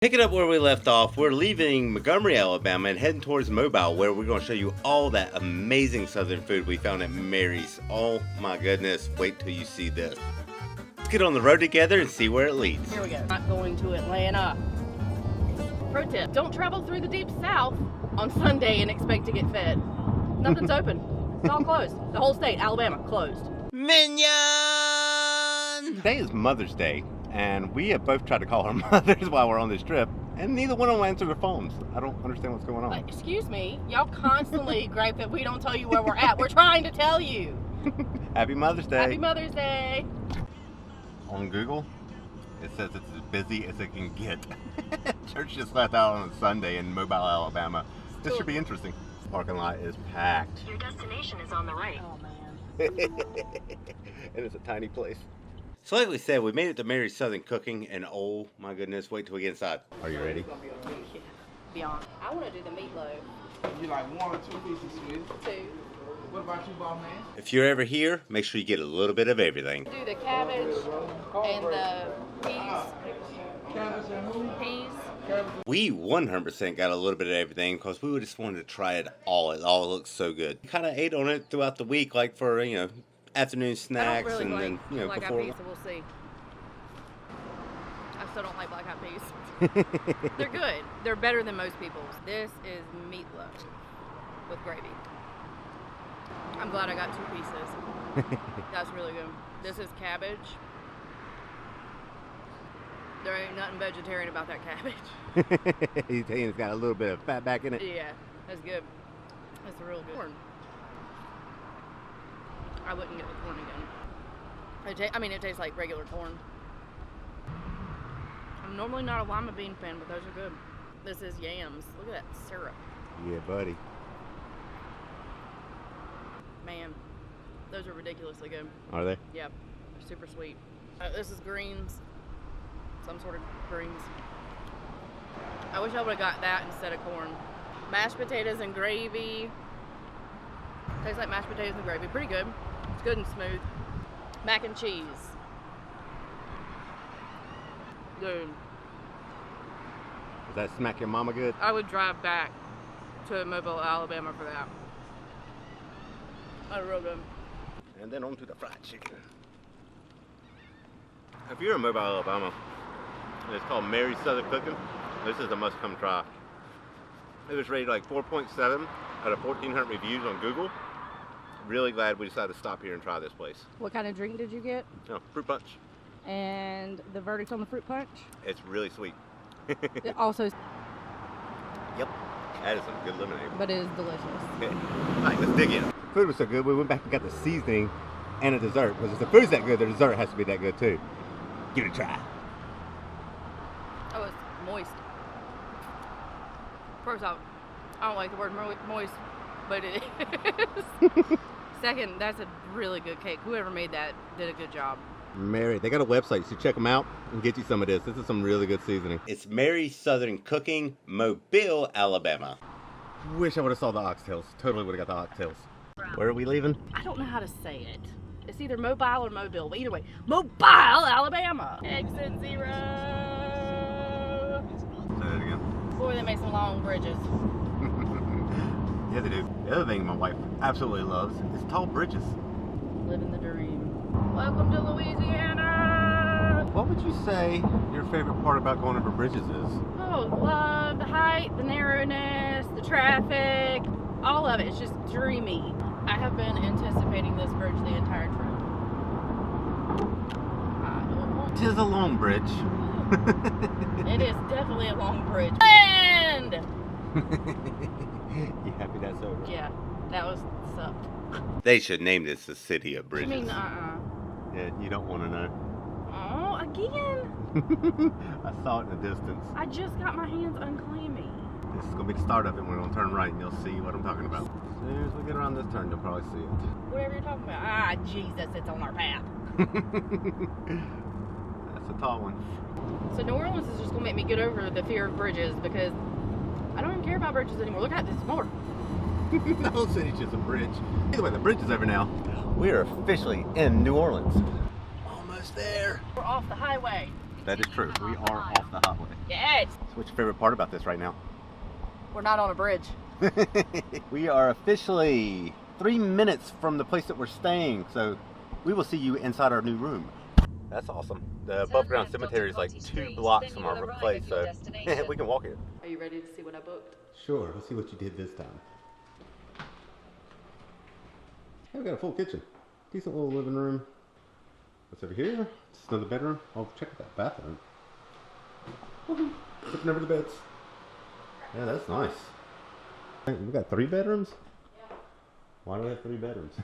Picking up where we left off, we're leaving Montgomery, Alabama and heading towards Mobile, where we're going to show you all that amazing southern food we found at Mary's. Oh my goodness, wait till you see this. Let's get on the road together and see where it leads. Here we go. Not going to Atlanta. Pro tip, don't travel through the deep south on Sunday and expect to get fed. Nothing's open. It's all closed. The whole state, Alabama, closed. Minion! Today is Mother's Day, and we have both tried to call our mothers while we're on this trip, and neither one of them answer their phones. I don't understand what's going on. Excuse me, y'all constantly gripe that we don't tell you where we're at. We're trying to tell you. Happy Mother's Day. Happy Mother's Day. On Google, it says it's as busy as it can get. Church just left out on a Sunday in Mobile, Alabama. This should be interesting. Parking lot is packed. Your destination is on the right. Oh, man. And it's a tiny place. So like we said, we made it to Mary's Southern Cooking, and oh my goodness, wait till we get inside. Are you ready? Yeah. Beyond. I want to do the meatloaf. You like 1 or 2 pieces, Swiss? 2. What about you, boss man? If you're ever here, make sure you get a little bit of everything. Do the cabbage and the peas. Cabbage and who? Peas. We 100% got a little bit of everything because we just wanted to try it all. It all looks so good. We kind of ate on it throughout the week, like for, afternoon snacks, I don't really and like then, black before. eyed peas, so we'll see. I still don't like black eyed peas. They're good. They're better than most people's. This is meatloaf with gravy. I'm glad I got 2 pieces. That's really good. This is cabbage. There ain't nothing vegetarian about that cabbage. He's saying it's got a little bit of fat back in it. Yeah, that's good. That's real good. Corn. I wouldn't get the corn again. It tastes like regular corn. I'm normally not a lima bean fan, but those are good. This is yams. Look at that syrup. Yeah, buddy. Man, those are ridiculously good. Are they? Yep, they're super sweet. This is greens. Some sort of greens. I wish I would have got that instead of corn. Mashed potatoes and gravy. Tastes like mashed potatoes and gravy. Pretty good. It's good and smooth. Mac and cheese. Dude, Does that smack your mama good? I would drive back to Mobile, Alabama for that. That's real good. And then on to the fried chicken. If you're in Mobile, Alabama, and it's called Mary's Southern Cooking, this is a must-come try. It was rated like 4.7 out of 1,400 reviews on Google. Really glad we decided to stop here and try this place. What kind of drink did you get? Oh, fruit punch. And the verdict on the fruit punch? It's really sweet. It also, Yep, that is some good lemonade. but it is delicious. Okay. All right, let's dig in. Food was so good, we went back and got the seasoning and a dessert. Because if the food's that good, the dessert has to be that good too. Give it a try. Oh, it's moist. First off, I don't like the word moist, but it is. Second, that's a really good cake. Whoever made that did a good job. Mary, they got a website. You should check them out and get you some of this. This is some really good seasoning. It's Mary's Southern Cooking, Mobile, Alabama. Wish I would have saw the oxtails. Totally would have got the oxtails. Where are we leaving? I don't know how to say it. It's either Mobile or Mobile, but either way, Mobile, Alabama. Exit 0. Say that again. Boy, they make some long bridges. Yeah, they do. The other thing my wife absolutely loves is tall bridges. Living the dream. Welcome to Louisiana. What would you say your favorite part about going over bridges is? Oh, love the height, the narrowness, the traffic, all of it. It's just dreamy. I have been anticipating this bridge the entire trip. Tis a long bridge. It is definitely a long bridge. Land! You happy that's over? Yeah, that was sucked. They should name this the City of I Bridges. mean, Yeah, you don't want to know. Oh, again? I saw it in the distance. I just got my hands unclammy. This is going to be the start of it. We're going to turn right and you'll see what I'm talking about. As soon as we get around this turn, you'll probably see it. Whatever you're talking about. Ah, Jesus, it's on our path. That's a tall one. So New Orleans is just going to make me get over the fear of bridges because I don't even care about bridges anymore. Look at this more. The whole city's just a bridge. Either way, the bridge is over now. We are officially in New Orleans. Almost there. We're off the highway. That is true. We are off the highway. Yes. So what's your favorite part about this right now? We're not on a bridge. We are officially 3 minutes from the place that we're staying, so we will see you inside our new room. That's awesome. The above ground cemetery is like 2 blocks from our place, so we can walk it. Are you ready to see what I booked? Sure, let's see what you did this time. Hey, we got a full kitchen. Decent little living room. What's over here? Just another bedroom. Oh, check out that bathroom. Flipping over the beds. Yeah, that's nice. Hey, we got 3 bedrooms? Yeah. Why do we have 3 bedrooms?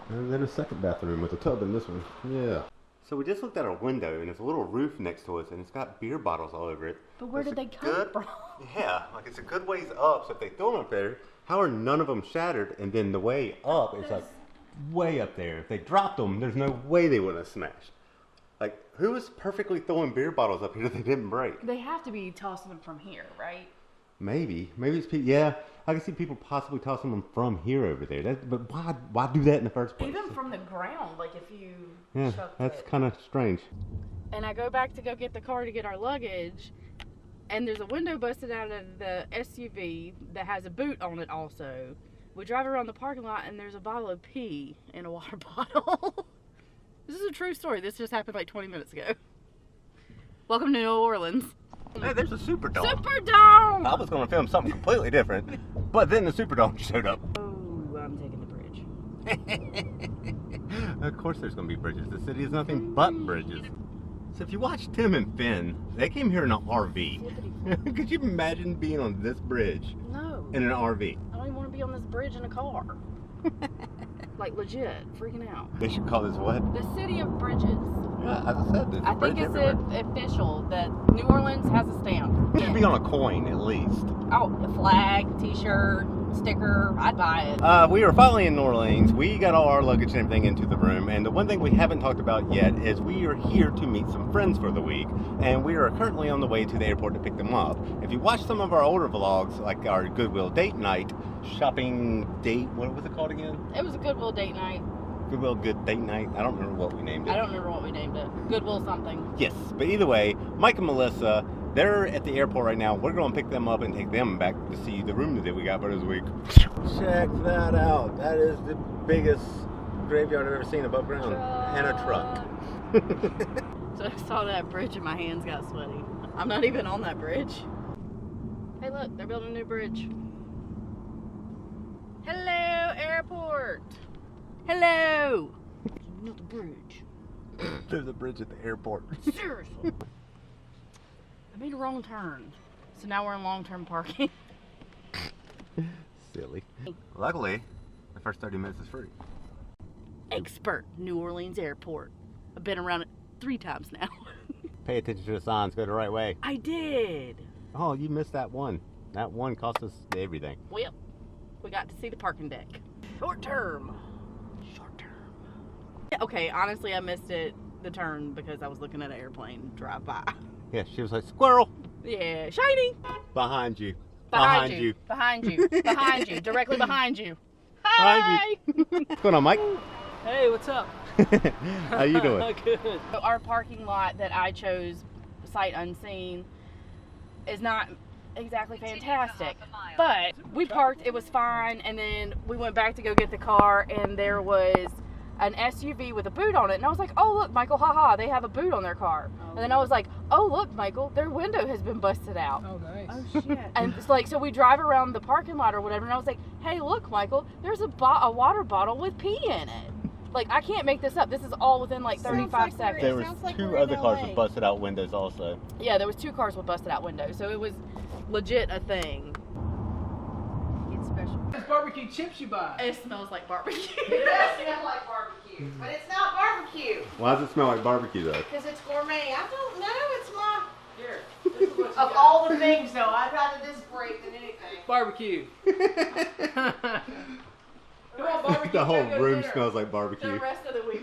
And then a second bathroom with a tub in this one. Yeah. So we just looked at our window and there's a little roof next to us and it's got beer bottles all over it. But where did they come from? Yeah, like it's a good ways up, so if they throw them up there, how are none of them shattered? And then the way up is like way up there. If they dropped them, there's no way they would have smashed. Like, who was perfectly throwing beer bottles up here that they didn't break? They have to be tossing them from here, right? Maybe it's people. Yeah, I can see people possibly tossing them from here over there. But why do that in the first place? Even from the ground, like if you. Yeah, that's kind of strange. And I go back to go get the car to get our luggage, and there's a window busted out of the SUV that has a boot on it also. We drive around the parking lot and there's a bottle of pee in a water bottle. This is a true story. This just happened like 20 minutes ago. Welcome to New Orleans. Hey, there's a Superdome. Superdome! I was going to film something completely different, but then the Superdome showed up. Oh, I'm taking the bridge. Of course there's going to be bridges. The city is nothing but bridges. So if you watch Tim and Finn, they came here in an RV. Could you imagine being on this bridge? No. In an RV? I don't even want to be on this bridge in a car. Like legit, freaking out. They should call this what? The city of bridges. Yeah, as I said, there's a I bridge think it's everywhere. official that New Orleans has a stamp. It should be on a coin at least. Oh, a flag, t-shirt, sticker, I'd buy it. We are finally in New Orleans. We got all our luggage and everything into the room, and the one thing we haven't talked about yet is we are here to meet some friends for the week, and we are currently on the way to the airport to pick them up. If you watch some of our older vlogs, like our Goodwill date night, shopping date, what was it called again? It was a Goodwill date night. Goodwill Good Date Night. I don't remember what we named it. I don't remember what we named it. Goodwill something. Yes, but either way, Mike and Melissa, they're at the airport right now. We're going to pick them up and take them back to see the room that we got for this week. Check that out. That is the biggest graveyard I've ever seen above ground. And a truck. So I saw that bridge and my hands got sweaty. I'm not even on that bridge. Hey look, they're building a new bridge. Hello, airport. Hello. There's another bridge. There's a bridge at the airport. Seriously. I made a wrong turn. So now we're in long-term parking. Silly. Luckily, the first 30 minutes is free. Expert New Orleans Airport. I've been around it 3 times now. Pay attention to the signs. Go the right way. I did. Oh, you missed that one. That one cost us everything. Well, we got to see the parking deck. Short term. Short term. Okay, honestly, I missed the turn because I was looking at an airplane drive by. Yeah, she was like, squirrel! Yeah, shiny! Behind you. Behind you. Behind you. Behind you. Directly behind you. Behind Hi! What's going on, Mike? Hey, what's up? How you doing? Good. So our parking lot that I chose, sight unseen, is not exactly fantastic. But we parked, it was fine, and then we went back to go get the car, and there was an SUV with a boot on it, and I was like, oh look, Michael, haha, they have a boot on their car. And then I was like, oh look, Michael, their window has been busted out. Oh, nice. Oh shit. And it's like, so we drive around the parking lot or whatever, and I was like, hey look, Michael, there's a water bottle with pee in it. Like, I can't make this up. This is all within like 35 seconds. There was 2 other cars with busted out windows also. Yeah, there was 2 cars with busted out windows, so it was legit a thing. It's special. It's barbecue chips you buy. It smells like barbecue. It does smell like barbecue, but it's not barbecue Why does it smell like barbecue though? because it's gourmet. I don't know. It's my. Here. This is what you Of got. all the things, though, I'd rather this break than anything. Barbecue. Come on, barbecue. The whole Gotta go to room dinner. smells like The barbecue. rest of the week